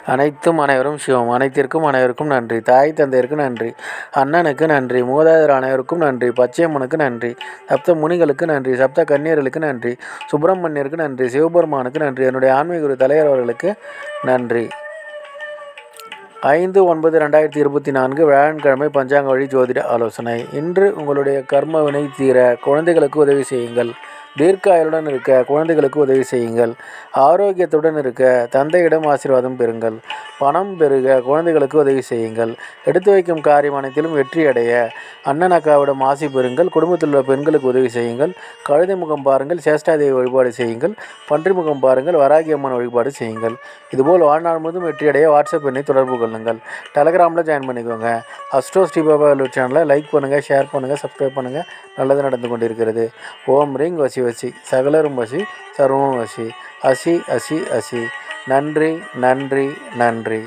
அனைத்தும் அனைவரும் சிவம். அனைத்திற்கும் அனைவருக்கும் நன்றி. தாய் தந்தையருக்கு நன்றி. அண்ணனுக்கு நன்றி. மூதாதையர் அனைவருக்கும் நன்றி. பச்சையம்மனுக்கு நன்றி. சப்த முனிகளுக்கு நன்றி. சப்த கன்னியர்களுக்கு நன்றி. சுப்பிரமணியருக்கு நன்றி. சிவபெருமானுக்கு நன்றி. என்னுடைய ஆன்மீக குரு தலைவர் அவர்களுக்கு நன்றி. 5/9/2024 வியாழக்கிழமை பஞ்சாங்க வழி ஜோதிட ஆலோசனை. இன்று உங்களுடைய கர்ம வினை தீர குழந்தைகளுக்கு உதவி செய்யுங்கள். தீர்க்காயுடன் இருக்க குழந்தைகளுக்கு உதவி செய்யுங்கள். ஆரோக்கியத்துடன் இருக்க தந்தையிடம் ஆசீர்வாதம் பெறுங்கள். பணம் பெருக குழந்தைகளுக்கு உதவி செய்யுங்கள். எடுத்து வைக்கும் காரியம் அனைத்திலும் வெற்றியடைய அண்ணன் அக்காவிடம் ஆசி பெறுங்கள். குடும்பத்தில் உள்ள பெண்களுக்கு உதவி செய்யுங்கள். கழுதை முகம் பாருங்கள், சேஷ்டாதேவி வழிபாடு செய்யுங்கள். பன்றி முகம் பாருங்கள், வராகி அம்மன் வழிபாடு செய்யுங்கள். இதுபோல் வாழ்நாள் முழுவதும் வெற்றியடைய வாட்ஸ்அப் எண்ணை தொடர்பு கொள்ளுங்கள். டெலகிராமில் ஜாயின் பண்ணிக்கோங்க. அஸ்ட்ரோ ஸ்ரீ பாபா வெல்லூர் சேனலை லைக் பண்ணுங்கள், ஷேர் பண்ணுங்கள், சப்ஸ்கிரைப் பண்ணுங்கள். நல்லது நடந்து கொண்டிருக்கிறது. ஓம் ரீங் வசி வசி, சகலரும் வசி, சர்வம் வசி, அசி அசி அசி. நன்றி நன்றி நன்றி.